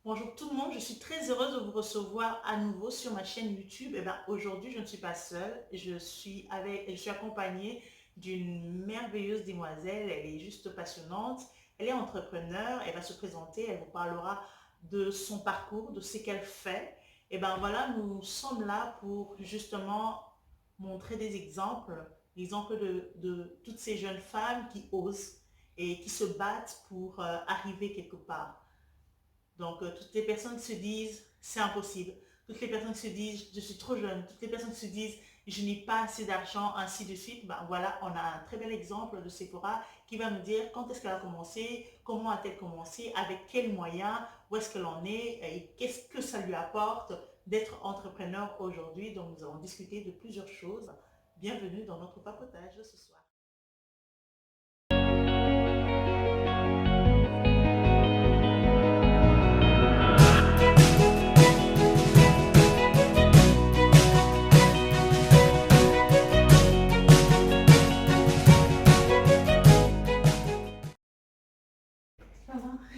Bonjour tout le monde, je suis très heureuse de vous recevoir à nouveau sur ma chaîne YouTube. Aujourd'hui, je ne suis pas seule, je suis accompagnée d'une merveilleuse demoiselle. Elle est juste passionnante, elle est entrepreneur, elle va se présenter, elle vous parlera de son parcours, de ce qu'elle fait. Voilà, nous sommes là pour justement montrer des exemples de toutes ces jeunes femmes qui osent et qui se battent pour arriver quelque part. Donc, toutes les personnes qui se disent, c'est impossible. Toutes les personnes qui se disent, je suis trop jeune. Toutes les personnes qui se disent, je n'ai pas assez d'argent, ainsi de suite. Voilà, on a un très bel exemple de Sephora qui va nous dire quand est-ce qu'elle a commencé, comment a-t-elle commencé, avec quels moyens, où est-ce qu'elle en est et qu'est-ce que ça lui apporte d'être entrepreneur aujourd'hui. Donc, nous allons discuter de plusieurs choses. Bienvenue dans notre papotage de ce soir.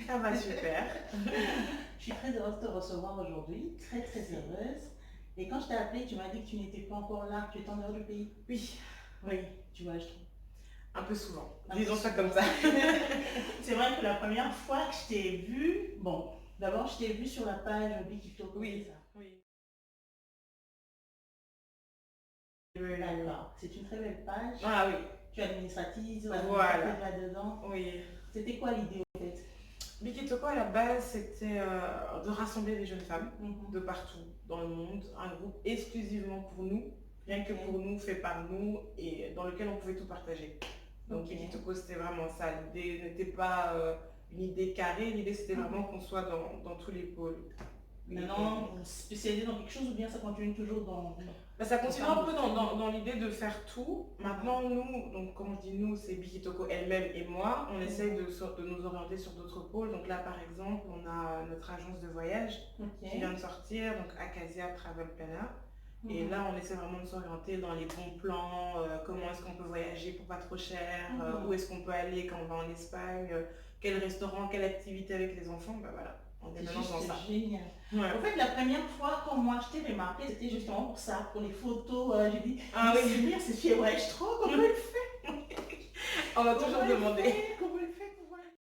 Ça va super. Je suis très heureuse de te recevoir aujourd'hui, très heureuse. Et quand je t'ai appelé, tu m'as dit que tu n'étais pas encore là, que tu étais en dehors du pays. Oui, Oui, tu vois, je trouve. un peu souvent. Un Disons peu ça souvent. comme ça. C'est vrai que la première fois que je t'ai vue, bon, d'abord je t'ai vue sur la page Bikito. Oui, C'est ça. oui. D'accord, c'est une très belle page. Ah oui, Tu es administrative, voilà. là-dedans. Oui. C'était quoi l'idée en fait? Bikitoko à la base, c'était de rassembler des jeunes femmes Mhm. de partout dans le monde, un groupe exclusivement pour nous, rien que pour nous, fait par nous et dans lequel on pouvait tout partager. Donc Ok. Bikitoko, c'était vraiment ça. L'idée n'était pas une idée carrée, l'idée c'était vraiment qu'on soit dans tous les pôles. Maintenant, vous spécialisez dans quelque chose ou bien ça continue toujours dans... Bah, ça continue un peu dans l'idée de faire tout. Maintenant, nous, donc comme je dis nous, c'est Bikitoko elle-même et moi, on essaye de nous orienter sur d'autres pôles. Donc là, par exemple, on a notre agence de voyage qui vient de sortir, donc Acasia Travel Planner. Et là, on essaie vraiment de s'orienter dans les bons plans, comment est-ce qu'on peut voyager pour pas trop cher, où est-ce qu'on peut aller quand on va en Espagne, quel restaurant, quelle activité avec les enfants, bah voilà. On est maintenant dans ça. Génial. Ouais. En fait, la première fois, quand moi je t'ai remarqué, c'était justement pour ça, pour les photos. J'ai dit, Ah oui, c'est bien, c'est fier, voyage trop, comment elle fait? on m'a toujours demandé. Comment elle fait pour voyager?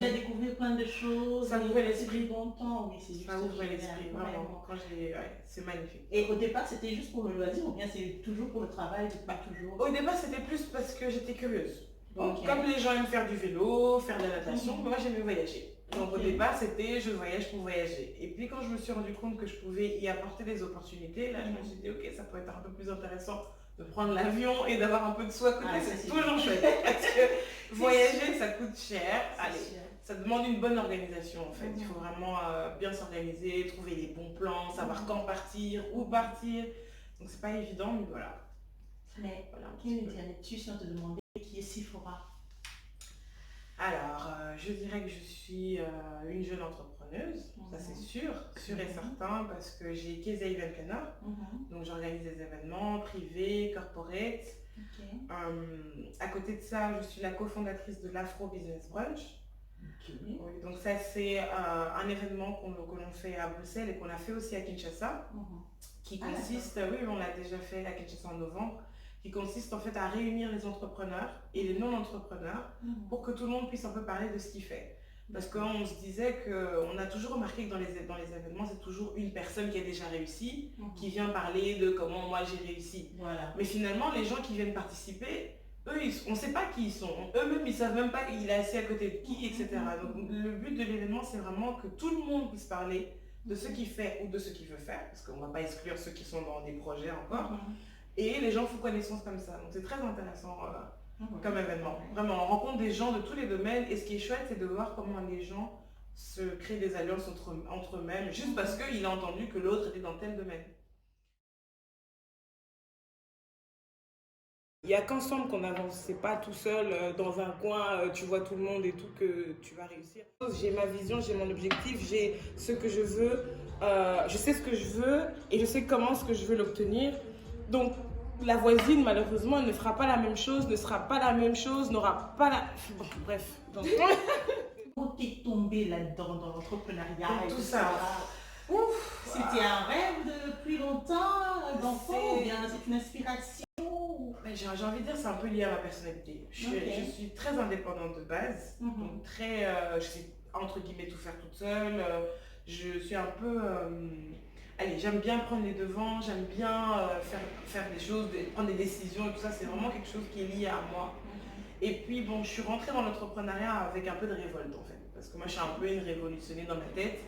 J'ai découvert plein de choses. Ça ouvrait l'esprit. Longtemps, oui, c'est juste Ça ouvre génial, l'esprit, vraiment. Quand ouais, c'est magnifique. Et au départ, c'était juste pour le loisir ou bien c'est toujours pour le travail, toujours? Au départ, c'était plus parce que j'étais curieuse. Donc, Ok. comme les gens aiment faire du vélo, faire de la natation, moi j'aimais voyager. Donc, Ok. au départ, c'était je voyage pour voyager. Et puis, quand je me suis rendu compte que je pouvais y apporter des opportunités, là, je me suis dit, ok, ça pourrait être un peu plus intéressant de prendre l'avion et d'avoir un peu de soi à côté. Ah, ça, c'est c'est toujours chouette. Parce que voyager, ça coûte cher. Allez, sûr. ça demande une bonne organisation en fait. Il faut vraiment bien s'organiser, trouver les bons plans, savoir quand partir, où partir. Donc, c'est pas évident, mais voilà. Mais Voilà, un qui petit peu. dirais-tu si on te demandait qui est Sephora? Alors, je dirais que je suis une jeune entrepreneuse, ça c'est sûr et certain, parce que j'ai Kezia Event Planner, donc j'organise des événements privés, corporate. Ok. À côté de ça, je suis la cofondatrice de l'Afro Business Brunch. Ok. Oui, donc ça c'est un événement que l'on fait à Bruxelles et qu'on a fait aussi à Kinshasa, qui consiste, oui, on l'a déjà fait à Kinshasa en novembre, qui consiste en fait à réunir les entrepreneurs et les non-entrepreneurs pour que tout le monde puisse un peu parler de ce qu'il fait. Parce qu'on se disait qu'on a toujours remarqué que dans les événements, c'est toujours une personne qui a déjà réussi, qui vient parler de comment moi j'ai réussi. Voilà. Mais finalement, les gens qui viennent participer, eux, on ne sait pas qui ils sont. Eux-mêmes, ils ne savent même pas qu'il est assis à côté de qui, etc. Donc le but de l'événement, c'est vraiment que tout le monde puisse parler de ce qu'il fait ou de ce qu'il veut faire, parce qu'on ne va pas exclure ceux qui sont dans des projets encore. Et les gens font connaissance comme ça. Donc c'est très intéressant comme événement. Vraiment, on rencontre des gens de tous les domaines. Et ce qui est chouette, c'est de voir comment les gens se créent des alliances entre eux-mêmes, juste parce qu'il a entendu que l'autre était dans tel domaine. Il n'y a qu'ensemble qu'on avance, c'est pas tout seul dans un coin, tu vois tout le monde et tout que tu vas réussir. J'ai ma vision, j'ai mon objectif, j'ai ce que je veux, je sais ce que je veux et je sais comment ce que je veux l'obtenir. Donc la voisine malheureusement ne fera pas la même chose, ne sera pas la même chose, n'aura pas la... Bon, bref. Donc... t'es tombée là-dedans, dans l'entrepreneuriat Donc, et tout tout ça. ça? Ouf. C'était un rêve depuis longtemps, d'enfant, ou C'est- bien c'est une inspiration? Mais j'ai envie de dire, c'est un peu lié à ma personnalité. Ok. Je suis très indépendante de base, Mhm. donc très, je sais entre guillemets tout faire toute seule. Je suis un peu, allez, j'aime bien prendre les devants, j'aime bien faire des choses, prendre des décisions et tout ça. C'est vraiment quelque chose qui est lié à moi. Et puis bon, je suis rentrée dans l'entrepreneuriat avec un peu de révolte en fait, parce que moi je suis un peu une révolutionnée dans ma tête.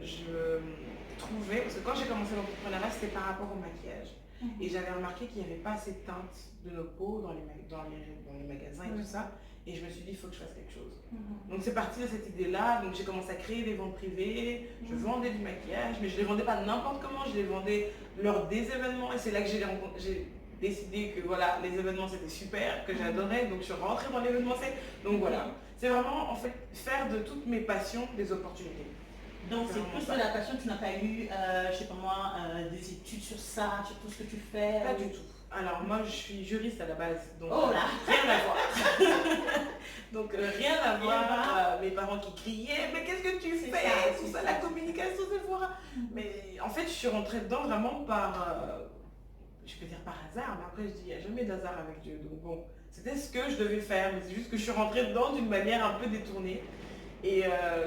Je trouvais, parce que quand j'ai commencé l'entrepreneuriat, c'était par rapport au maquillage. Et j'avais remarqué qu'il n'y avait pas assez de teintes de nos peaux dans les magasins et tout ça. Et je me suis dit, il faut que je fasse quelque chose. Donc c'est parti de cette idée-là. Donc j'ai commencé à créer des ventes privées. Je vendais du maquillage, mais je ne les vendais pas n'importe comment. Je les vendais lors des événements. Et c'est là que j'ai décidé que voilà, les événements c'était super, que j'adorais. Donc je suis rentrée dans l'événementiel. Donc voilà, c'est vraiment en fait faire de toutes mes passions des opportunités. Donc C'est c'est vraiment plus ça. de la passion, tu n'as pas eu, je sais pas moi, des études sur ça, sur tout ce que tu fais? Pas du tout. Alors moi je suis juriste à la base, donc Oh là! rien à voir. Donc rien à voir. Mes parents qui criaient, mais qu'est-ce que tu C'est fais? ça, Tout c'est ça, ça. la communication, c'est fort. Mais en fait je suis rentrée dedans vraiment par, je peux dire par hasard, mais après je dis il n'y a jamais d'hasard avec Dieu. Donc bon, c'était ce que je devais faire, mais c'est juste que je suis rentrée dedans d'une manière un peu détournée. Et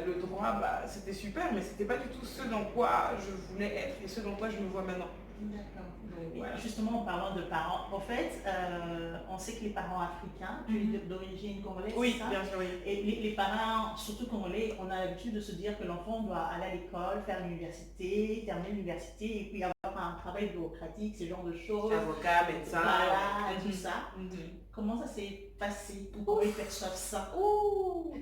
le droit, bah, c'était super, mais c'était pas du tout ce dans quoi je voulais être et ce dans quoi je me vois maintenant. D'accord. Donc Et voilà. justement, en parlant de parents, en fait, on sait que les parents africains, tu es d'origine congolaise, Oui, c'est ça? bien sûr, oui. Et les parents, surtout congolais, on a l'habitude de se dire que l'enfant doit aller à l'école, faire l'université, terminer l'université et puis avoir un travail bureaucratique, ce genre de choses. Avocat, médecin. Voilà, Mhm. tout ça. Mhm. Comment ça s'est passé pour qu'ils perçoivent ça? Ouh.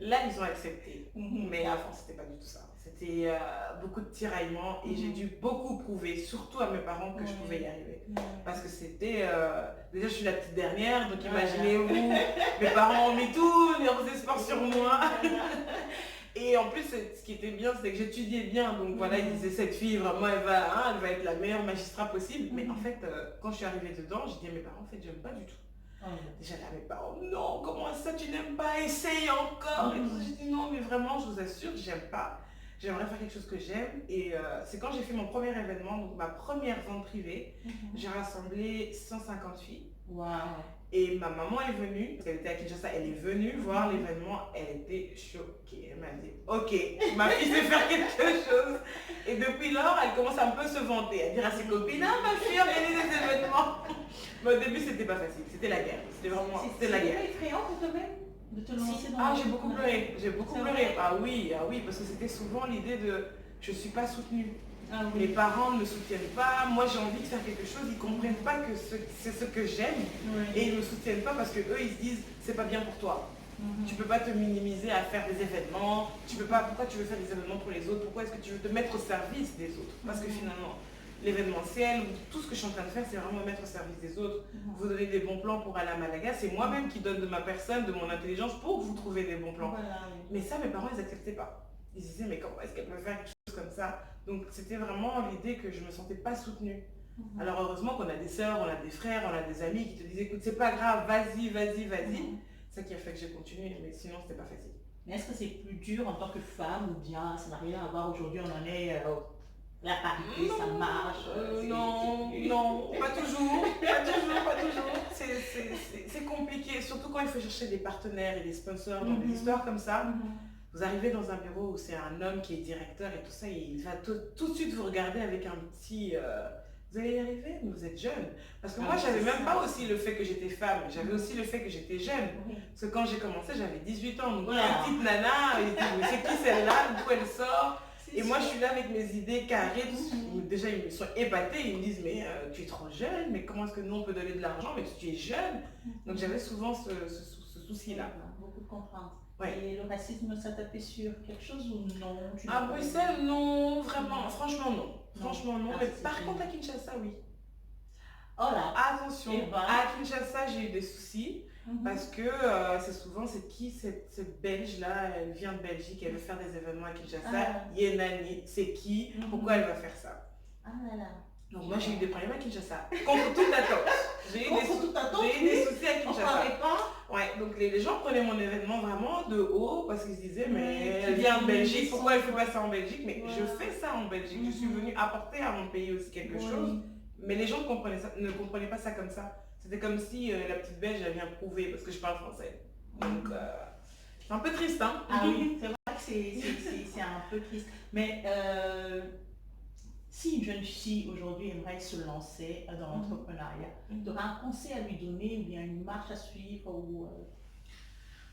Là, ils ont accepté. Mhm. Mais avant, c'était pas du tout ça. C'était beaucoup de tiraillements et j'ai dû beaucoup prouver, surtout à mes parents, que je pouvais y arriver. Parce que c'était... déjà, je suis la petite dernière, donc imaginez-vous, mes parents ont mis tous leurs espoirs sur moi. Et en plus, ce qui était bien, c'est que j'étudiais bien. Donc voilà, ils disaient, cette fille, vraiment, elle va être la meilleure magistrat possible. Mais en fait, quand je suis arrivée dedans, j'ai dit à mes parents, en fait, j'aime pas du tout. Déjà là, mes parents, non, comment ça, tu n'aimes pas, essaye encore. Et tout ça, j'ai dit, non, mais vraiment, je vous assure, j'aime pas. J'aimerais faire quelque chose que j'aime. Et c'est quand j'ai fait mon premier événement, donc ma première vente privée, j'ai rassemblé 150 filles. Wow. Et ma maman est venue, parce qu'elle était à Kinshasa, elle est venue voir l'événement, elle était choquée. Elle m'a dit, ok, ma fille sait faire quelque chose. Et depuis lors, elle commence un peu à se vanter, à dire à ses copines, ah, ma fille organise des événements. Mais au début, c'était pas facile, c'était la guerre. C'était vraiment, c'était la guerre. C'était effrayant pour toi-même de te lancer dans Ah, j'ai beaucoup pleuré, j'ai beaucoup C'est pleuré. vrai? Ah oui, parce que c'était souvent l'idée de, je suis pas soutenue. Ah Mes oui. parents ne me soutiennent pas, moi j'ai envie de faire quelque chose, ils comprennent pas que c'est ce que j'aime et ils ne me soutiennent pas parce que eux ils se disent c'est pas bien pour toi. Tu peux pas te minimiser à faire des événements, pourquoi tu veux faire des événements pour les autres, pourquoi est-ce que tu veux te mettre au service des autres? Parce que finalement, l'événementiel, tout ce que je suis en train de faire, c'est vraiment mettre au service des autres. Vous donner des bons plans pour aller à Malaga, c'est moi-même qui donne de ma personne, de mon intelligence pour vous trouver des bons plans. Voilà, oui. Mais ça, mes parents, ils n'acceptaient pas. Ils disaient, mais comment est-ce qu'elle peut faire quelque chose comme ça? Donc c'était vraiment l'idée que je ne me sentais pas soutenue. Alors heureusement qu'on a des sœurs, on a des frères, on a des amis qui te disent, écoute, c'est pas grave, vas-y. C'est ça qui a fait que j'ai continué, mais sinon, c'était pas facile. Mais est-ce que c'est plus dur en tant que femme ou bien ça n'a rien à voir aujourd'hui, on en est la parité, ça marche? Non, pas toujours. C'est compliqué, surtout quand il faut chercher des partenaires et des sponsors dans des histoires comme ça. Vous arrivez dans un bureau où c'est un homme qui est directeur et tout ça, il va tout de suite vous regarder avec un petit... vous allez y arriver, mais vous êtes jeune. Parce que moi, j'avais même pas aussi le fait que j'étais femme, j'avais aussi le fait que j'étais jeune. Parce que quand j'ai commencé, j'avais 18 ans. Donc Voilà. une petite nana, il dit, mais c'est qui celle-là, d'où elle sort? Et moi, je suis là avec mes idées carrées. Déjà, ils me sont épatés. Ils me disent, mais tu es trop jeune, mais comment est-ce que nous, on peut donner de l'argent, mais tu es jeune? Donc j'avais souvent ce souci-là. Beaucoup de contraintes. Ouais. Et le racisme, ça tapait sur quelque chose ou non? À Bruxelles, non, vraiment, franchement non. Franchement non, Ah, mais c'est par bien. contre à Kinshasa, oui. Oh là! Attention, Eh ben. à Kinshasa, j'ai eu des soucis parce que c'est souvent, c'est qui cette Belge-là, elle vient de Belgique, elle veut faire des événements à Kinshasa, Ah. Yenani, c'est qui? Pourquoi elle va faire ça? Ah là là. Donc moi j'ai eu des problèmes à Kinshasa. Contre toute attente. J'ai eu Contre toute attente, des soucis à On ne Kinshasa. parlait pas? Ouais, donc les gens prenaient mon événement vraiment de haut parce qu'ils se disaient, mais Oui, tu elle vient viens en de Belgique, pourquoi elle fait descendre. pas ça en Belgique? Mais je Voilà. fais ça en Belgique, je suis venue apporter à mon pays aussi quelque chose, Oui. mais les gens ne comprenaient pas ça comme ça. C'était comme si la petite Belge, elle vient prouver parce que je parle français. Donc, c'est un peu triste, hein? Ah oui, c'est vrai que c'est un peu triste. Mais si une jeune fille aujourd'hui aimerait se lancer dans l'entrepreneuriat, tu auras un conseil à lui donner ou bien une marche à suivre ou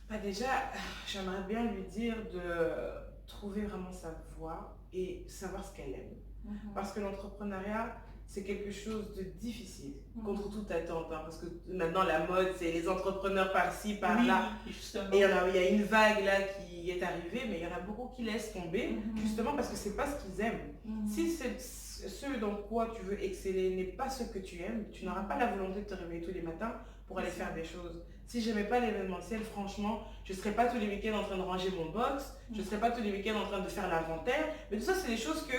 Bah déjà, j'aimerais bien lui dire de trouver vraiment sa voie et savoir ce qu'elle aime. Parce que l'entrepreneuriat, c'est quelque chose de difficile, contre toute attente. Hein, parce que maintenant, la mode, c'est les entrepreneurs par-ci, par-là. Oui, justement. Et il y a une vague là qui est arrivée, mais il y en a beaucoup qui laissent tomber, justement parce que c'est pas ce qu'ils aiment. Si ce dans quoi tu veux exceller n'est pas ce que tu aimes, tu n'auras pas la volonté de te réveiller tous les matins pour aller faire des choses. Si j'aimais pas l'événementiel, franchement, je ne serais pas tous les week-ends en train de ranger mon box, je ne serais pas tous les week-ends en train de faire l'inventaire, mais tout ça, c'est des choses que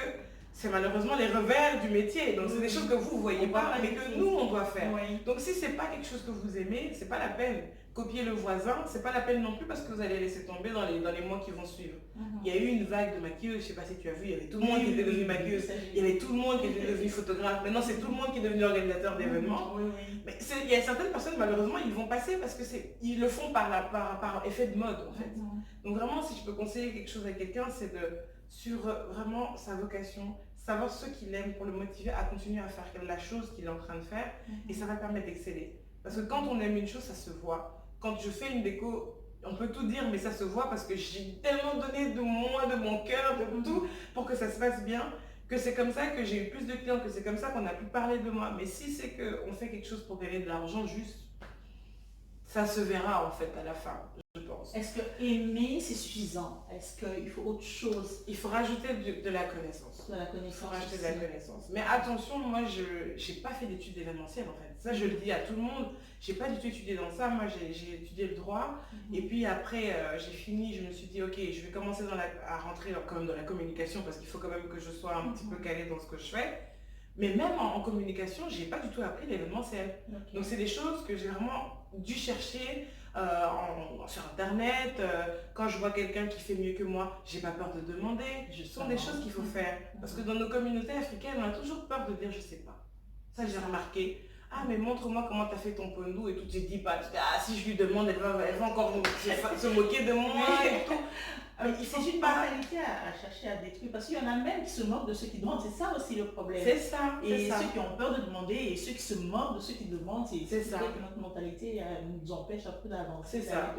c'est malheureusement les revers du métier. Donc, c'est des choses que vous ne voyez pas, mais que nous, on doit faire. Oui. Donc, si ce n'est pas quelque chose que vous aimez, c'est pas la peine. Copier le voisin, c'est pas la peine non plus parce que vous allez laisser tomber dans les mois qui vont suivre. Il y a eu une vague de maquilleuses, je sais pas si tu as vu, il y avait tout le monde qui était devenu maquilleuse, il y avait tout le monde qui était devenu photographe, maintenant c'est tout le monde qui est devenu organisateur d'événements. Mais il y a certaines personnes, malheureusement, ils vont passer parce qu'ils le font par effet de mode en fait. Donc vraiment, si je peux conseiller quelque chose à quelqu'un, c'est sur vraiment sa vocation, savoir ce qu'il aime pour le motiver à continuer à faire la chose qu'il est en train de faire et ça va permettre d'exceller. Parce que quand on aime une chose, ça se voit. Quand je fais une déco, on peut tout dire, mais ça se voit parce que j'ai tellement donné de moi, de mon cœur, de tout, pour que ça se passe bien, que c'est comme ça que j'ai eu plus de clients, que c'est comme ça qu'on a pu parler de moi. Mais si c'est qu'on fait quelque chose pour gagner de l'argent, juste, ça se verra en fait à la fin, je pense. Est-ce que aimer, c'est suffisant? Est-ce qu'il faut autre chose? Il faut rajouter de la connaissance. De la connaissance. Il faut rajouter de la connaissance. Mais attention, moi, je n'ai pas fait d'études d'événementiel en fait. Ça, je le dis à tout le monde. Je n'ai pas du tout étudié dans ça. Moi, j'ai étudié le droit. Et puis après, j'ai fini. Je me suis dit, ok, je vais commencer à rentrer quand même dans la communication parce qu'il faut quand même que je sois un petit peu calée dans ce que je fais. Mais même en communication, je n'ai pas du tout appris l'événementiel. Donc, c'est des choses que j'ai vraiment dû chercher sur Internet. Quand je vois quelqu'un qui fait mieux que moi, j'ai pas peur de demander. Ce sont des choses qu'il faut faire. Parce que dans nos communautés africaines, on a toujours peur de dire je sais pas. Ça, j'ai remarqué. Ah, mais montre-moi comment tu as fait ton pondou et tout. Tu te dis pas, ah, si je lui demande, elle va encore se moquer de moi et tout. C'est une mentalité à chercher à détruire parce qu'il y en a même qui se moquent de ceux qui demandent. C'est ça aussi le problème. C'est ça. Et ceux qui ont peur de demander et ceux qui se moquent de ceux qui demandent, c'est ça que notre mentalité nous empêche un peu d'avancer. C'est ça.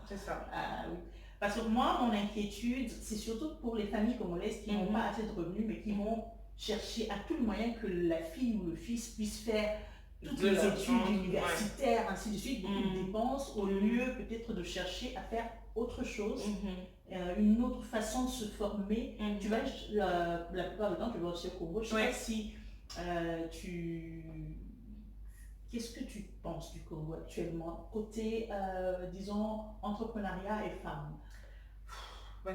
C'est ça. Oui. Parce que moi, mon inquiétude, c'est surtout pour les familles congolaises qui n'ont pas assez de revenus, mais qui vont chercher à tout le moyen que la fille ou le fils puisse faire toutes les études universitaires, ainsi de suite, beaucoup de dépenses, au lieu peut-être de chercher à faire autre chose, une autre façon de se former. Tu vois, la plupart du temps, tu vas aussi au Congo. Je ne sais pas si Qu'est-ce que tu penses du Congo actuellement, côté, disons, entrepreneuriat et femmes?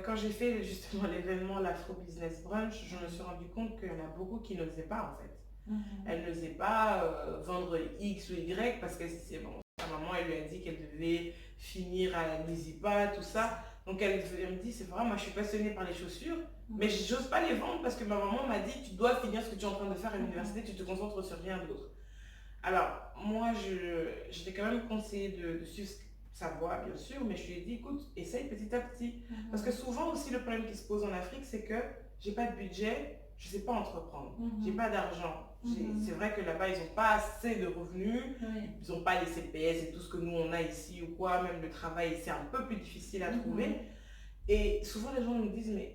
Quand j'ai fait justement l'événement l'Afro Business Brunch, je me suis rendu compte qu'il y en a beaucoup qui n'osaient pas en fait. Elle n'osait pas vendre X ou Y parce que c'est bon, sa maman elle lui a dit qu'elle devait finir à la Nizipa, tout ça. Donc elle me dit, c'est vrai, moi je suis passionnée par les chaussures, mais j'ose pas les vendre parce que ma maman m'a dit, tu dois finir ce que tu es en train de faire à l'université, tu te concentres sur rien d'autre. Alors moi je l'ai quand même conseillé de suivre sa voie bien sûr, mais je lui ai dit, écoute, essaye petit à petit. Parce que souvent aussi le problème qui se pose en Afrique, c'est que j'ai pas de budget, je sais pas entreprendre, j'ai pas d'argent. C'est vrai que là-bas, ils n'ont pas assez de revenus, ils n'ont pas les CPS et tout ce que nous on a ici ou quoi, même le travail, c'est un peu plus difficile à trouver. Et souvent les gens nous disent, mais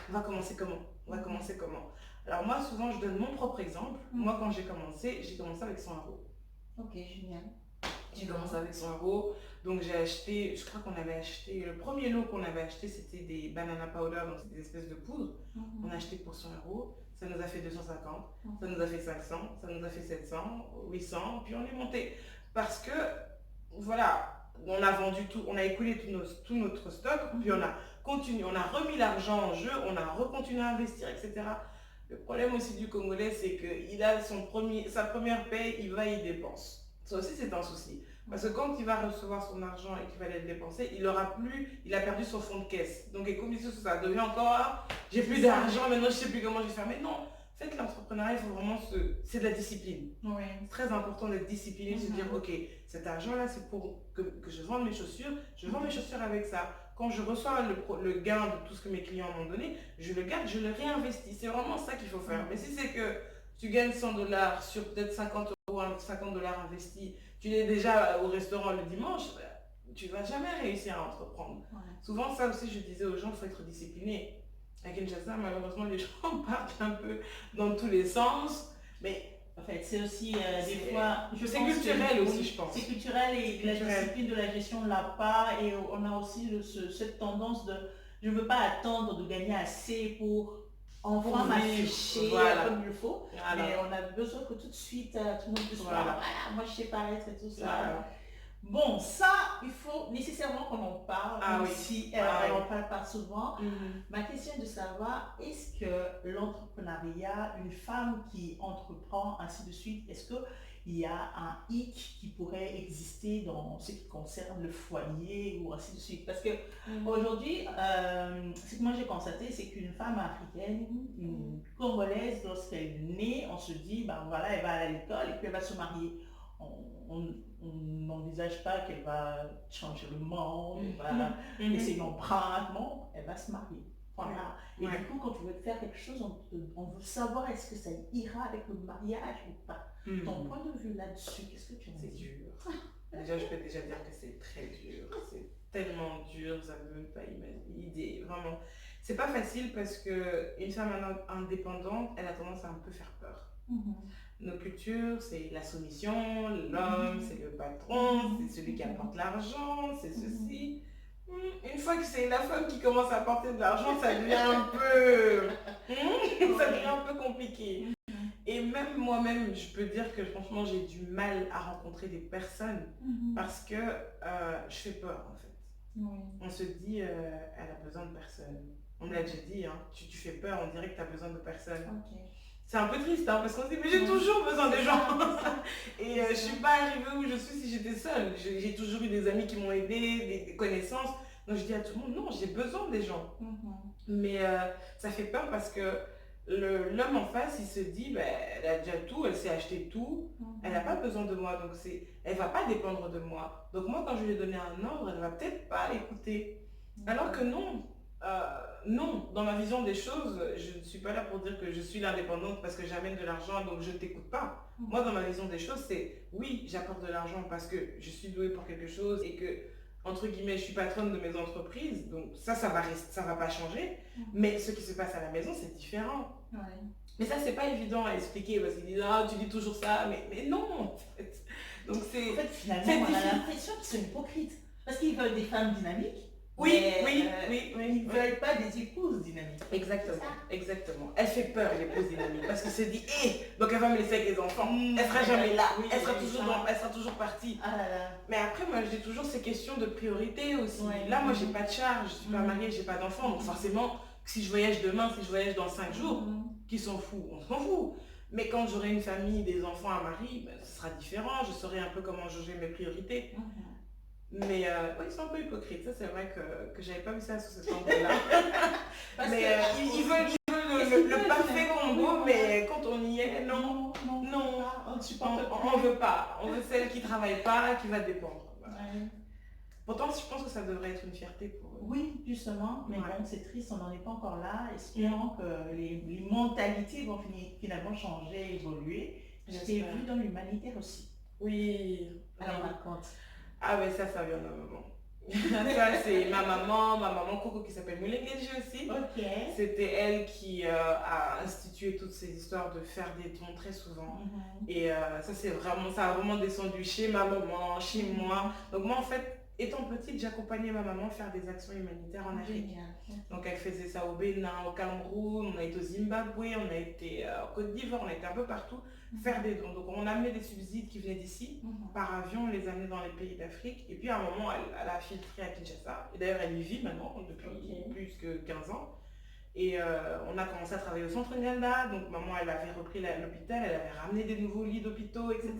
on va commencer comment? On va commencer comment? Alors moi, souvent, je donne mon propre exemple. Moi, quand j'ai commencé avec 100 euros. Ok, génial. J'ai commencé avec 100 euros. Donc j'ai acheté, je crois qu'on avait acheté, le premier lot qu'on avait acheté, c'était des banana powder, donc c'est des espèces de poudre. On a acheté pour 100 euros. Ça nous a fait 250, ça nous a fait 500, ça nous a fait 700, 800, puis on est monté. Parce que, voilà, on a vendu tout, on a écoulé tout notre stock, puis on a continué, on a remis l'argent en jeu, on a recontinué à investir, etc. Le problème aussi du Congolais, c'est qu'il a sa première paye, il va, il dépense. Ça aussi, c'est un souci. Parce que quand il va recevoir son argent et qu'il va le dépenser, il a perdu son fonds de caisse. Donc, et comme ça devient encore, ah, j'ai plus d'argent, maintenant je sais plus comment je vais faire. Mais non, en fait, l'entrepreneuriat, il faut vraiment c'est de la discipline. Oui. C'est très important d'être discipliné, de se dire, ok, cet argent-là, c'est pour que je vende mes chaussures, je vends mes chaussures avec ça. Quand je reçois le gain de tout ce que mes clients m'ont donné, je le garde, je le réinvestis. C'est vraiment ça qu'il faut faire. Mais si c'est que tu gagnes 100 dollars sur peut-être 50 euros, 50 dollars investis, tu es déjà au restaurant le dimanche, tu ne vas jamais réussir à entreprendre. Ouais. Souvent, ça aussi, je disais aux gens, il faut être discipliné. À Kinshasa, malheureusement, les gens partent un peu dans tous les sens. Mais en fait, c'est aussi des fois... C'est culturel aussi, je pense. C'est culturel et la discipline de la gestion, on ne l'a pas. Et on a aussi cette tendance de... Je ne veux pas attendre de gagner assez pour enfin m'afficher comme il faut. Voilà. Mais on a besoin que tout de suite, tout le monde puisse voir, voilà, moi je sais paraître et tout ça. Voilà. Bon, ça, il faut nécessairement qu'on en parle, même si on n'en parle pas souvent. Ma question est de savoir, est-ce que l'entrepreneuriat, une femme qui entreprend, ainsi de suite, est-ce qu'il y a un hic qui pourrait exister dans ce qui concerne le foyer ou ainsi de suite? Parce que aujourd'hui, ce que moi j'ai constaté, c'est qu'une femme africaine, une Congolaise, lorsqu'elle est née, on se dit, ben voilà, elle va à l'école et puis elle va se marier. On n'envisage pas qu'elle va changer le monde, elle va laisser une empreinte, non, elle va se marier. Voilà. Et du coup, quand tu veux faire quelque chose, on veut savoir est-ce que ça ira avec le mariage ou pas. Ton point de vue là-dessus, qu'est-ce que tu en dis? C'est dur. Déjà, je peux déjà dire que c'est très dur. C'est tellement dur, ça ne veut même pas imaginer. Vraiment, c'est pas facile parce qu'une femme indépendante, elle a tendance à un peu faire peur. Nos cultures, c'est la soumission, l'homme, c'est le patron, c'est celui qui apporte l'argent, c'est ceci. Une fois que c'est la femme qui commence à apporter de l'argent, ça devient un peu... ça devient un peu compliqué. Et même moi-même, je peux dire que franchement, j'ai du mal à rencontrer des personnes parce que je fais peur en fait. On se dit, elle a besoin de personne. On a déjà dit, hein, tu fais peur, on dirait que tu as besoin de personne. C'est un peu triste, hein, parce qu'on se dit, mais j'ai toujours besoin des gens. Et je ne suis pas arrivée où je suis si j'étais seule. J'ai toujours eu des amis qui m'ont aidée, des connaissances. Donc je dis à tout le monde, non, j'ai besoin des gens. Mais ça fait peur parce que l'homme en face, il se dit, ben, elle a déjà tout, elle s'est acheté tout, elle n'a pas besoin de moi, donc elle ne va pas dépendre de moi. Donc moi, quand je lui ai donné un ordre, elle ne va peut-être pas l'écouter. Alors que non. Non, dans ma vision des choses, je ne suis pas là pour dire que je suis l'indépendante parce que j'amène de l'argent donc je ne t'écoute pas. Moi, dans ma vision des choses, c'est oui, j'apporte de l'argent parce que je suis douée pour quelque chose et que, entre guillemets, je suis patronne de mes entreprises, donc ça va pas changer. Mais ce qui se passe à la maison, c'est différent. Mais ça, c'est pas évident à expliquer parce qu'ils disent, ah, tu dis toujours ça, mais non, en fait. Donc c'est... En fait, finalement, on a l'impression qu'ils sont hypocrites parce qu'ils veulent des femmes dynamiques. Oui. Ils ne veulent pas des épouses dynamiques. Exactement. Elle fait peur, l'épouse dynamique, parce qu'elle se dit, donc elle va me laisser avec les enfants, elle sera jamais là, elle sera toujours partie. Mais après, moi, je dis toujours, c'est question de priorité aussi. Là, moi, j'ai pas de charge, je suis pas mariée, j'ai pas d'enfants, donc forcément, si je voyage demain, si je voyage dans 5 jours, qui s'en fout? On s'en fout. Mais quand j'aurai une famille, des enfants, un mari, ce sera différent, je saurai un peu comment jauger mes priorités. Mais ils sont un peu hypocrites, ça c'est vrai que j'avais pas vu ça sous cet angle-là. Mais ils veulent le parfait combo, mais quand on y est, non, on veut pas. On veut celle qui travaille pas, qui va dépendre. Pourtant, je pense que ça devrait être une fierté pour eux. Oui, justement, mais bon, c'est triste, on n'en est pas encore là. Espérons que les mentalités vont finalement changer, évoluer. J'ai vu dans l'humanitaire aussi. Oui. Alors, raconte. Ah ouais, ça vient de ma maman. Ça, c'est ma maman Coco qui s'appelle Moulengeji aussi. C'était elle qui a institué toutes ces histoires de faire des dons très souvent. Et ça a vraiment descendu chez ma maman, chez moi. Donc moi, en fait, étant petite, j'accompagnais ma maman faire des actions humanitaires en Afrique. Donc elle faisait ça au Bénin, au Cameroun, on a été au Zimbabwe, on a été en Côte d'Ivoire, on a été un peu partout faire des dons. Donc on amenait des subsides qui venaient d'ici, par avion, on les amenait dans les pays d'Afrique. Et puis à un moment, elle a filtré à Kinshasa. Et d'ailleurs, elle y vit maintenant depuis plus que 15 ans. Et on a commencé à travailler au centre Nganda. Donc maman, elle avait repris l'hôpital, elle avait ramené des nouveaux lits d'hôpitaux, etc.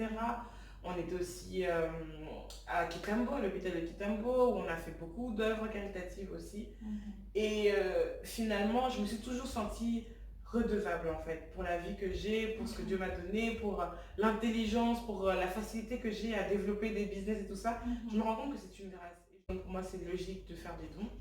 On était aussi à Kitambo, à l'hôpital de Kitambo, où on a fait beaucoup d'œuvres caritatives aussi. Et finalement, je me suis toujours sentie redevable en fait pour la vie que j'ai, pour ce que Dieu m'a donné, pour l'intelligence, pour la facilité que j'ai à développer des business et tout ça. Je me rends compte que c'est une grâce. Et donc pour moi, c'est logique de faire des dons.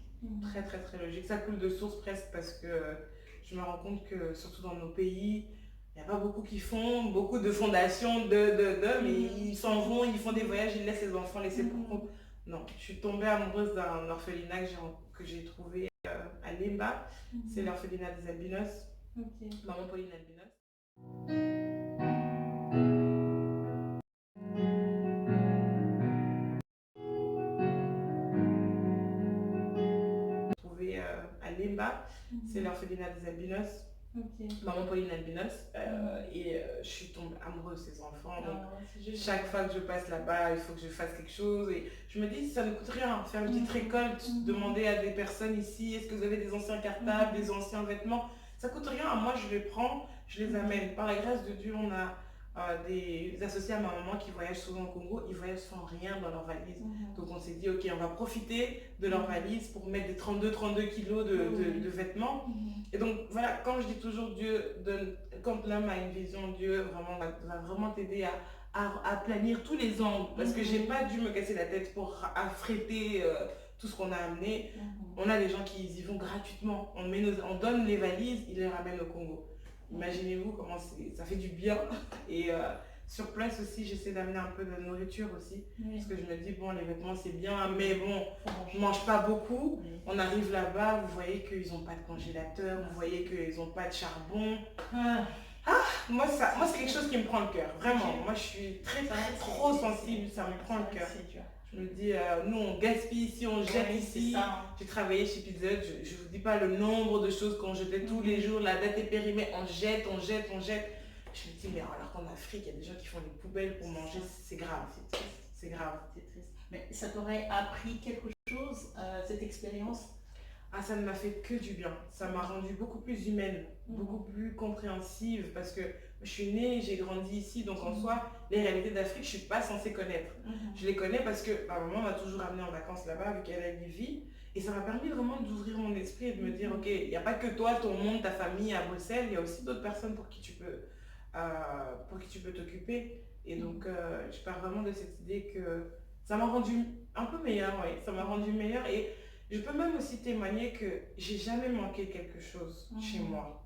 Très très très logique. Ça coule de source presque parce que je me rends compte que surtout dans nos pays, il n'y a pas beaucoup qui font, beaucoup de fondations, mais ils s'en vont, ils font des voyages, ils laissent les enfants laisser pour compte. Non, je suis tombée amoureuse d'un orphelinat que j'ai trouvé à Limba. C'est l'orphelinat des albinos. Maman Pauline Albinos. Trouvé à Limba. C'est l'orphelinat des albinos. Maman Pauline Albinos. Et je suis tombée amoureuse de ces enfants. Donc, chaque fois que je passe là-bas, il faut que je fasse quelque chose. Et je me dis, ça ne coûte rien. Faire une petite récolte, demander à des personnes ici, est-ce que vous avez des anciens cartables, des anciens vêtements. Ça coûte rien. Moi, je les prends, je les amène. Par la grâce de Dieu, on a des associés à ma maman qui voyagent souvent au Congo. Ils voyagent sans rien dans leur valise. Donc, on s'est dit, ok, on va profiter de leur valise pour mettre des 32 kilos de vêtements. Et donc, voilà, quand je dis toujours Dieu donne, quand l'homme a une vision, Dieu vraiment, va vraiment t'aider à planir tous les angles. Parce que j'ai pas dû me casser la tête pour affréter tout ce qu'on a amené. On a des gens qui y vont gratuitement. On donne les valises, ils les ramènent au Congo. Imaginez-vous comment ça fait du bien. Et sur place aussi, j'essaie d'amener un peu de nourriture aussi. Parce que je me dis, bon, les vêtements c'est bien, mais bon, je mange pas beaucoup. On arrive là-bas, vous voyez qu'ils n'ont pas de congélateur, vous voyez qu'ils n'ont pas de charbon. Moi c'est quelque chose qui me prend le cœur, vraiment. Moi je suis trop sensible, ça me prend le cœur. Je me dis, nous on gaspille ici, on jette ici. J'ai travaillé chez Pizza Hut, je ne vous dis pas le nombre de choses qu'on jetait tous les jours, la date est périmée, on jette. Je me dis, mais alors qu'en Afrique, il y a des gens qui font des poubelles pour manger, c'est grave, c'est grave. C'est triste. Mais ça t'aurait appris quelque chose, cette expérience? Ça ne m'a fait que du bien. Ça m'a rendue beaucoup plus humaine, beaucoup plus compréhensive parce que je suis née, j'ai grandi ici, donc en soi, les réalités d'Afrique, je ne suis pas censée connaître. Je les connais parce que ma maman m'a toujours amenée en vacances là-bas vu qu'elle a une vie. Et ça m'a permis vraiment d'ouvrir mon esprit et de me dire, ok, il n'y a pas que toi, ton monde, ta famille à Bruxelles, il y a aussi d'autres personnes pour qui tu peux t'occuper. Et donc, je pars vraiment de cette idée que ça m'a rendue un peu meilleure, oui. Ça m'a rendue meilleure et je peux même aussi témoigner que j'ai jamais manqué quelque chose chez moi.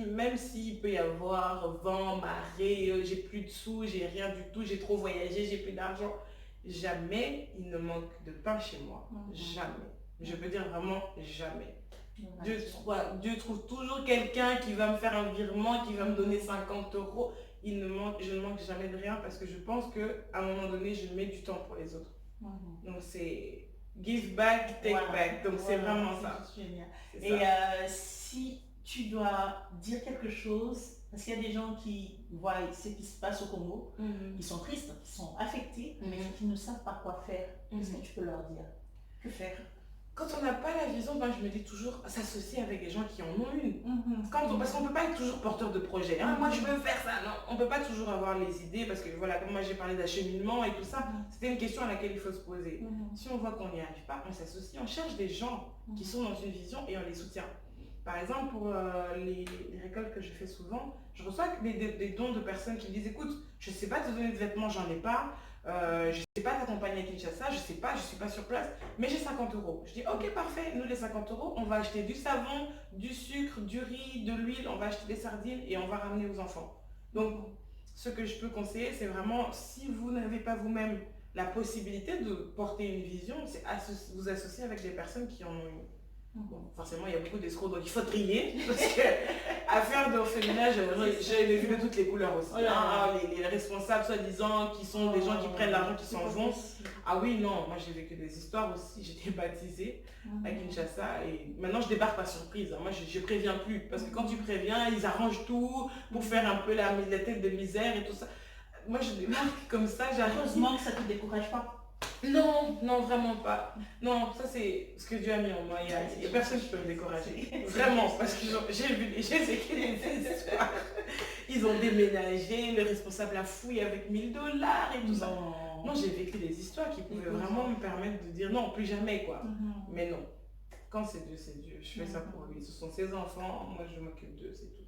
Même s'il peut y avoir vent, marée, j'ai plus de sous, j'ai rien du tout, j'ai trop voyagé, j'ai plus d'argent, jamais il ne manque de pain chez moi. Jamais. Je peux dire vraiment jamais. Dieu trouve toujours quelqu'un qui va me faire un virement, qui va me donner 50 euros. Je ne manque jamais de rien parce que je pense qu'à un moment donné, je mets du temps pour les autres. Donc c'est give back, take back. Donc c'est vraiment ça. Génial. Et si tu dois dire quelque chose, parce qu'il y a des gens qui voient ce qui se passe au Congo, ils sont tristes, ils sont affectés, mais qui ne savent pas quoi faire. Qu'est-ce que tu peux leur dire? Que faire? Quand on n'a pas la vision, je me dis toujours s'associer avec des gens qui en ont une. Parce qu'on ne peut pas être toujours porteur de projet. Moi je veux faire ça. Non, on ne peut pas toujours avoir les idées parce que voilà, comme moi j'ai parlé d'acheminement et tout ça, c'était une question à laquelle il faut se poser. Si on voit qu'on n'y arrive pas, on s'associe, on cherche des gens qui sont dans une vision et on les soutient. Par exemple, pour les récoltes que je fais souvent, je reçois des dons de personnes qui me disent, écoute, je ne sais pas te donner de vêtements, j'en ai pas. Je ne sais pas t'accompagner à Kinshasa, je ne sais pas, je ne suis pas sur place, mais j'ai 50 euros. Je dis, ok, parfait, nous les 50 euros, on va acheter du savon, du sucre, du riz, de l'huile, on va acheter des sardines et on va ramener aux enfants. Donc, ce que je peux conseiller, c'est vraiment, si vous n'avez pas vous-même la possibilité de porter une vision, c'est vous associer avec des personnes qui en ont une. Bon, forcément, il y a beaucoup d'escrocs, donc il faut trier, parce que à faire d'orphelinat, j'ai vu de toutes les couleurs aussi. Les responsables, soi-disant, qui sont des gens qui prennent l'argent, qui s'en vont. Ah oui, non, moi j'ai vécu des histoires aussi, j'étais baptisée à Kinshasa, et maintenant je débarque par surprise. Moi je préviens plus, parce que quand tu préviens, ils arrangent tout pour faire un peu la tête de misère et tout ça. Moi je débarque comme ça, j'arrive. Heureusement que ça ne te décourage pas. Non, non, vraiment pas. Non, ça c'est ce que Dieu a mis en moi. Il n'y a personne qui peut me décourager. Vraiment, parce que j'ai écrit des histoires. Ils ont déménagé, le responsable a fouillé avec 1000 $ et tout ça. Non. Moi, j'ai vécu des histoires qui pouvaient vraiment me permettre de dire non, plus jamais, quoi. Mais non, quand c'est Dieu, c'est Dieu. Je fais ça pour lui. Ce sont ses enfants, moi je m'occupe d'eux, c'est tout.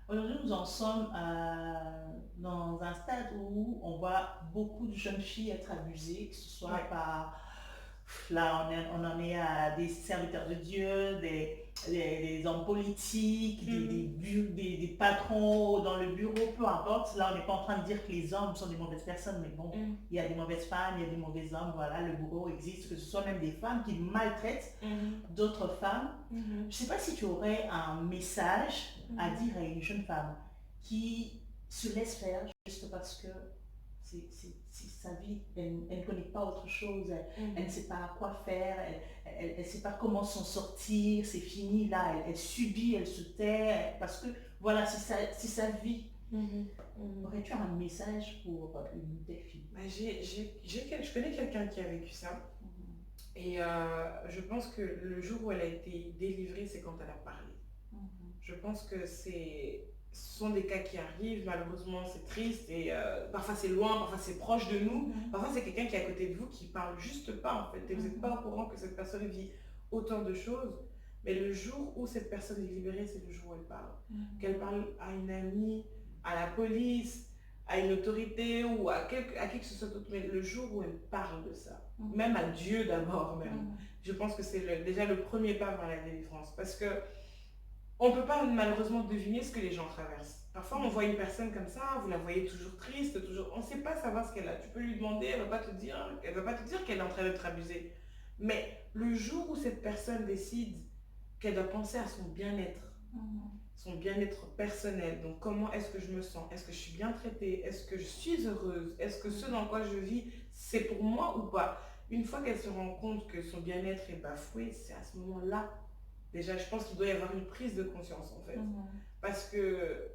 Aujourd'hui, nous en sommes dans un stade où on voit beaucoup de jeunes filles être abusées, que ce soit par... Là, on en est à des serviteurs de Dieu, des hommes politiques, des patrons dans le bureau, peu importe. Là, on n'est pas en train de dire que les hommes sont des mauvaises personnes, mais bon, il y a des mauvaises femmes, il y a des mauvais hommes, voilà, le bourreau existe, que ce soit même des femmes qui maltraitent d'autres femmes. Je ne sais pas si tu aurais un message à dire à une jeune femme qui se laisse faire juste parce que c'est sa vie, elle ne connaît pas autre chose, elle ne sait pas quoi faire, elle ne sait pas comment s'en sortir, c'est fini là, elle subit, elle se tait, parce que voilà, c'est sa vie. Aurais-tu un message pour une telle fille? Je connais quelqu'un qui a vécu ça, et je pense que le jour où elle a été délivrée, c'est quand elle a parlé. Je pense que ce sont des cas qui arrivent, malheureusement c'est triste, et parfois c'est loin, parfois c'est proche de nous, parfois c'est quelqu'un qui est à côté de vous qui parle juste pas en fait, et vous n'êtes pas au courant que cette personne vit autant de choses, mais le jour où cette personne est libérée, c'est le jour où elle parle. Qu'elle parle à une amie, à la police, à une autorité ou à qui que ce soit d'autre, mais le jour où elle parle de ça, même à Dieu d'abord même, je pense que c'est déjà le premier pas vers la délivrance, parce que on ne peut pas malheureusement deviner ce que les gens traversent. Parfois, on voit une personne comme ça, vous la voyez toujours triste, toujours... on ne sait pas savoir ce qu'elle a. Tu peux lui demander, elle ne va pas te dire qu'elle est en train d'être abusée. Mais le jour où cette personne décide qu'elle doit penser à son bien-être, son bien-être personnel, donc comment est-ce que je me sens, est-ce que je suis bien traitée, est-ce que je suis heureuse, est-ce que ce dans quoi je vis, c'est pour moi ou pas. Une fois qu'elle se rend compte que son bien-être est bafoué, c'est à ce moment-là. Déjà, je pense qu'il doit y avoir une prise de conscience en fait. Parce que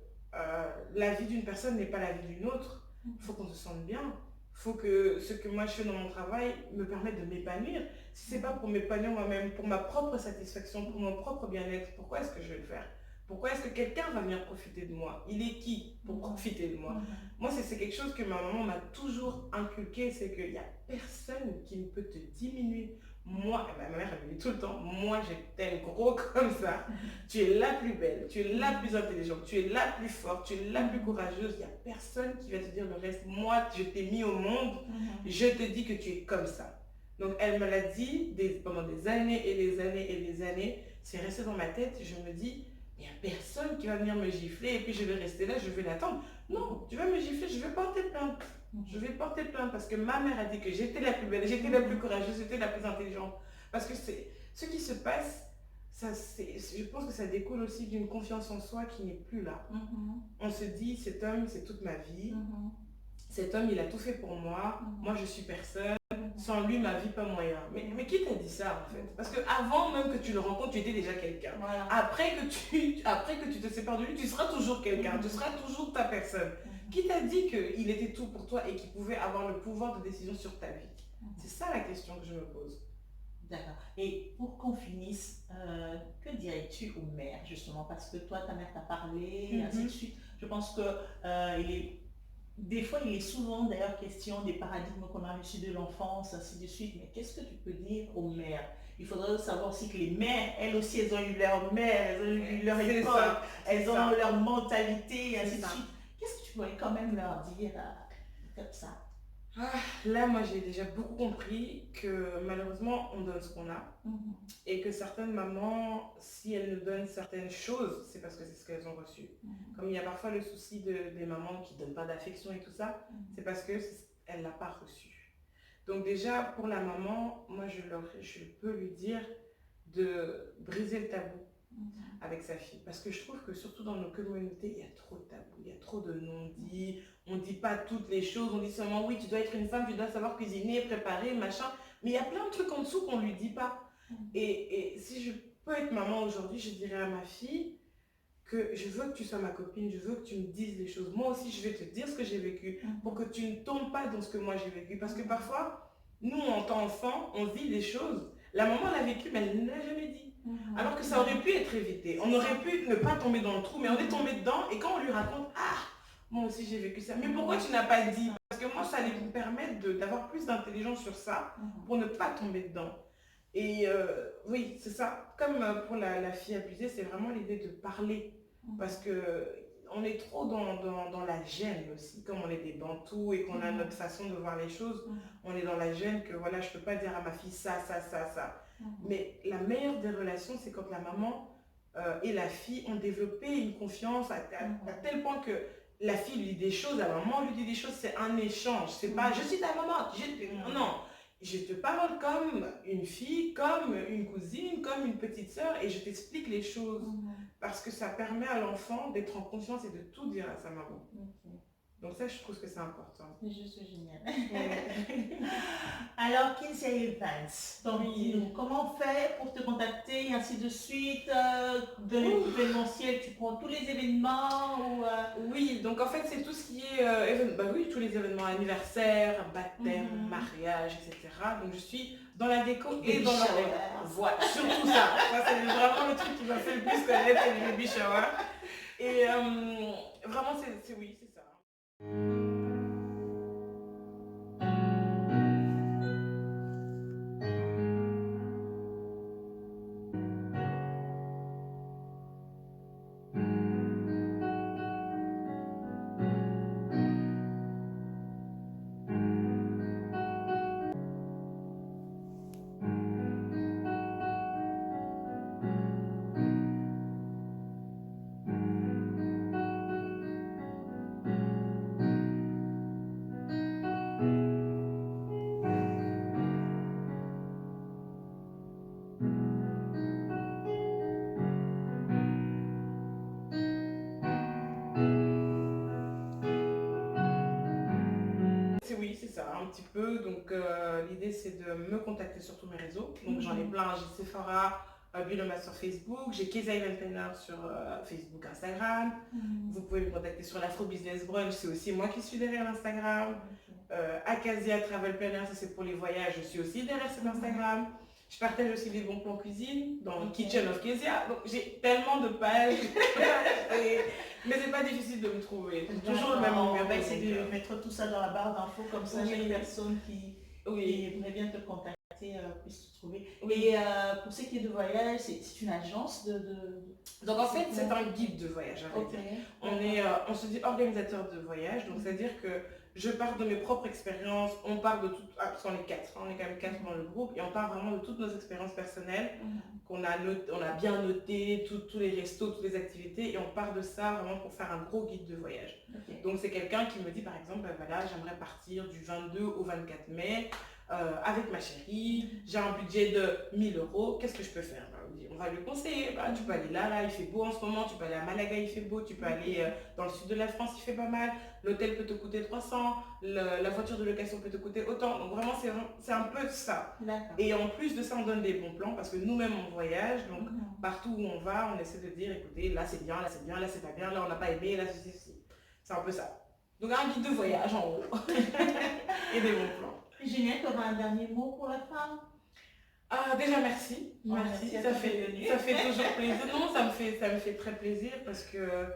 la vie d'une personne n'est pas la vie d'une autre. Il faut qu'on se sente bien. Il faut que ce que moi je fais dans mon travail me permette de m'épanouir. Si ce n'est pas pour m'épanouir moi-même, pour ma propre satisfaction, pour mon propre bien-être, pourquoi est-ce que je vais le faire? Pourquoi est-ce que quelqu'un va venir profiter de moi? Il est qui pour profiter de moi? Moi, c'est quelque chose que ma maman m'a toujours inculqué, c'est qu'il n'y a personne qui ne peut te diminuer. Moi, ma mère elle me dit tout le temps, moi je t'aime gros comme ça, tu es la plus belle, tu es la plus intelligente, tu es la plus forte, tu es la plus courageuse, il n'y a personne qui va te dire le reste. Moi, je t'ai mis au monde, je te dis que tu es comme ça. Donc elle me l'a dit pendant des années et des années et des années, c'est resté dans ma tête, je me dis, il n'y a personne qui va venir me gifler et puis je vais rester là, je vais l'attendre. Non, tu vas me gifler, je vais porter plainte. Je vais porter plainte parce que ma mère a dit que j'étais la plus belle, j'étais la plus courageuse, j'étais la plus intelligente. Parce que ce qui se passe, je pense que ça découle aussi d'une confiance en soi qui n'est plus là. On se dit, cet homme, c'est toute ma vie. Cet homme, il a tout fait pour moi. Moi, je suis personne. Sans lui, ma vie, pas moyen. Mais qui t'a dit ça, en fait? Parce qu'avant même que tu le rencontres, tu étais déjà quelqu'un. Voilà. Après que tu te sépares de lui, tu seras toujours quelqu'un. Tu seras toujours ta personne. Qui t'a dit qu'il était tout pour toi et qu'il pouvait avoir le pouvoir de décision sur ta vie? C'est ça la question que je me pose. D'accord. Et pour qu'on finisse, que dirais-tu aux mères, justement? Parce que toi, ta mère t'a parlé, et ainsi de suite. Je pense que des fois, il est souvent d'ailleurs question des paradigmes qu'on a reçus de l'enfance, ainsi de suite. Mais qu'est-ce que tu peux dire aux mères? Il faudrait savoir aussi que les mères, elles aussi, elles ont eu leur mère, elles ont eu leur époque, elles ont leur mentalité, et ainsi de suite. Qu'est-ce que tu pourrais quand même leur dire comme ça? Là, moi, j'ai déjà beaucoup compris que malheureusement, on donne ce qu'on a. Et que certaines mamans, si elles nous donnent certaines choses, c'est parce que c'est ce qu'elles ont reçu. Comme il y a parfois le souci des mamans qui ne donnent pas d'affection et tout ça, c'est parce qu'elle ne l'a pas reçu. Donc déjà, pour la maman, moi, je peux lui dire de briser le tabou avec sa fille. Parce que je trouve que surtout dans nos communautés, il y a trop de tabous, il y a trop de non-dits, on ne dit pas toutes les choses, on dit seulement oui, tu dois être une femme, tu dois savoir cuisiner, préparer, machin. Mais il y a plein de trucs en dessous qu'on ne lui dit pas. Et si je peux être maman aujourd'hui, je dirais à ma fille que je veux que tu sois ma copine, je veux que tu me dises les choses. Moi aussi, je vais te dire ce que j'ai vécu pour que tu ne tombes pas dans ce que moi j'ai vécu. Parce que parfois, nous, en tant qu'enfants, on vit des choses. La maman l'a vécu, mais elle ne l'a jamais dit. Alors que ça aurait pu être évité. On aurait pu ne pas tomber dans le trou, mais on est tombé dedans et quand on lui raconte, ah, moi aussi j'ai vécu ça. Mais pourquoi tu n'as pas dit? Parce que moi, ça allait vous permettre d'avoir plus d'intelligence sur ça pour ne pas tomber dedans. Et oui, c'est ça. Comme pour la fille abusée, c'est vraiment l'idée de parler. Parce que on est trop dans la gêne aussi. Comme on est des bantous et qu'on a notre façon de voir les choses, on est dans la gêne que voilà, je ne peux pas dire à ma fille ça, ça, ça, ça. Mais la meilleure des relations, c'est quand la maman et la fille ont développé une confiance à tel point que la fille lui dit des choses, la maman lui dit des choses, c'est un échange. C'est pas je suis ta maman, non. Je te parle comme une fille, comme une cousine, comme une petite sœur et je t'explique les choses. Parce que ça permet à l'enfant d'être en confiance et de tout dire à sa maman. Donc ça, je trouve que c'est important. C'est juste génial. Alors, Kinsey Evans, donc dis-nous, comment on fait pour te contacter et ainsi de suite, de l'événementiel, tu prends tous les événements ou, Oui, donc en fait, c'est tout ce qui est, oui, tous les événements anniversaires, baptême, mariage, etc. Donc je suis dans la déco et dans la... Voilà, surtout ça. Ça, c'est vraiment le truc qui m'a fait le plus connaître, c'est le baby shower. Et vraiment, oui, c'est ça. Oui, c'est ça, un petit peu. Donc, l'idée, c'est de me contacter sur tous mes réseaux. Donc, j'en ai plein. J'ai Sephora, Biloma sur Facebook. J'ai Keza Event Planner sur Facebook, Instagram. Vous pouvez me contacter sur l'Afro Business Brunch. C'est aussi moi qui suis derrière l'Instagram. Acacia Travel Planner, ça c'est pour les voyages. Je suis aussi derrière cet Instagram. Je partage aussi des bons plans cuisine dans Kitchen of Kezia. Donc, j'ai tellement de pages. Mais c'est pas difficile de me trouver. C'est toujours le même numéro. On va essayer de mettre tout ça dans la barre d'infos, comme ça chaque personne qui aimerait bien te contacter puisse te trouver. Et pour ce qui est de voyage, c'est une agence Donc en fait, c'est un guide de voyage. On se dit organisateur de voyage, donc c'est-à-dire que je parle de mes propres expériences, on parle de tout, parce qu'on est 4, on est quand même 4 dans le groupe, et on parle vraiment de toutes nos expériences personnelles, qu'on a, on a bien noté, tous les restos, toutes les activités, et on part de ça vraiment pour faire un gros guide de voyage. Donc c'est quelqu'un qui me dit par exemple, ben voilà, j'aimerais partir du 22 au 24 mai, avec ma chérie, j'ai un budget de 1000 €, qu'est-ce que je peux faire? On va lui conseiller, tu peux aller là, il fait beau en ce moment, tu peux aller à Malaga, il fait beau, tu peux aller dans le sud de la France, il fait pas mal, l'hôtel peut te coûter 300, la voiture de location peut te coûter autant, donc vraiment c'est un peu ça. Et en plus de ça, on donne des bons plans parce que nous-mêmes on voyage, donc partout où on va, on essaie de dire, écoutez, là c'est bien, là c'est bien, là c'est pas bien, là on n'a pas aimé, là c'est un peu ça. Donc un guide de voyage en haut et des bons plans. Génial, tu auras un dernier mot pour la fin? Déjà merci, ça fait toujours plaisir. Non, ça me fait très plaisir parce que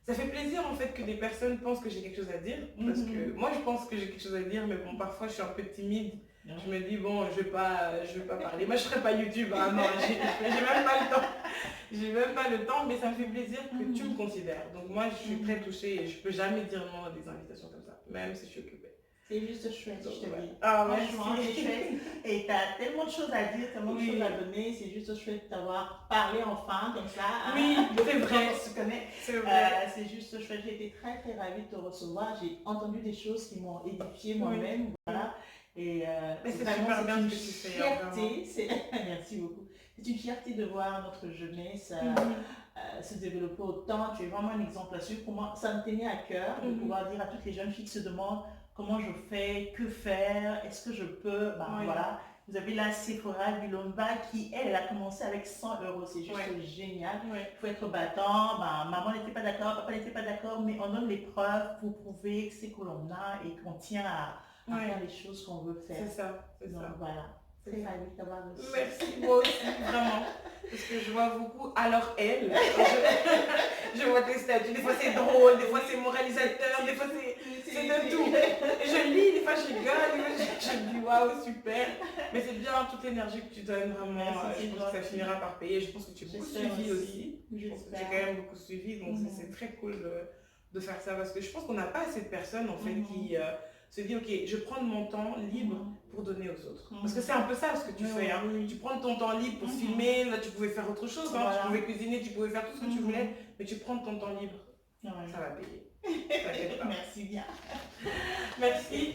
ça fait plaisir en fait que des personnes pensent que j'ai quelque chose à dire. Parce que moi je pense que j'ai quelque chose à dire, mais bon parfois je suis un peu timide. Je me dis bon je vais pas parler. Moi je ferai pas YouTube, hein, non, j'ai même pas le temps. J'ai même pas le temps, mais ça me fait plaisir que tu me considères. Donc moi je suis très touchée et je peux jamais dire non à des invitations comme ça, même si je suis occupée. C'est juste chouette, je te dis. Franchement, c'est chouette. Et tu as tellement de choses à dire, tellement de choses à donner. C'est juste chouette d'avoir parlé enfin comme ça. Oui, c'est vrai. On se connaît. C'est vrai. C'est juste chouette. J'ai été très très ravie de te recevoir. J'ai entendu des choses qui m'ont édifié moi-même. Voilà. Et c'est super bien ce que tu fais. Fierté. Merci beaucoup. C'est une fierté de voir notre jeunesse se développer autant. Tu es vraiment un exemple là-dessus. Pour moi, ça me tenait à cœur de pouvoir dire à toutes les jeunes filles qui se demandent comment je fais, que faire, est-ce que je peux, voilà. Vous avez la Sephora Bilomba qui, elle a commencé avec 100 €. C'est juste génial. Il faut être battant. Maman n'était pas d'accord, papa n'était pas d'accord, mais on donne les preuves pour prouver que c'est que l'on a et qu'on tient à faire les choses qu'on veut faire. C'est ça. Donc voilà. C'est ravi de t'avoir reçu. Merci, moi aussi, vraiment. Parce que je vois beaucoup. Alors elle, je vois tes statuts. Des fois c'est drôle, des fois c'est moralisateur, des fois c'est de tout. Et je lis, des fois je rigole, des fois je me dis waouh, super. Mais c'est bien toute l'énergie que tu donnes, vraiment. Merci, Je pense que ça finira par payer. Je pense que tu es beaucoup suivi aussi. Je pense que tu es quand même beaucoup suivi. Donc c'est très cool de faire ça. Parce que je pense qu'on n'a pas assez de personnes en fait qui se disent ok, je prends mon temps libre pour donner aux autres. Parce que c'est un peu ça ce que tu fais. Hein. Tu prends ton temps libre pour filmer, là tu pouvais faire autre chose, hein. Tu pouvais cuisiner, tu pouvais faire tout ce que tu voulais, mais tu prends ton temps libre. Ça va payer. Merci bien. Merci.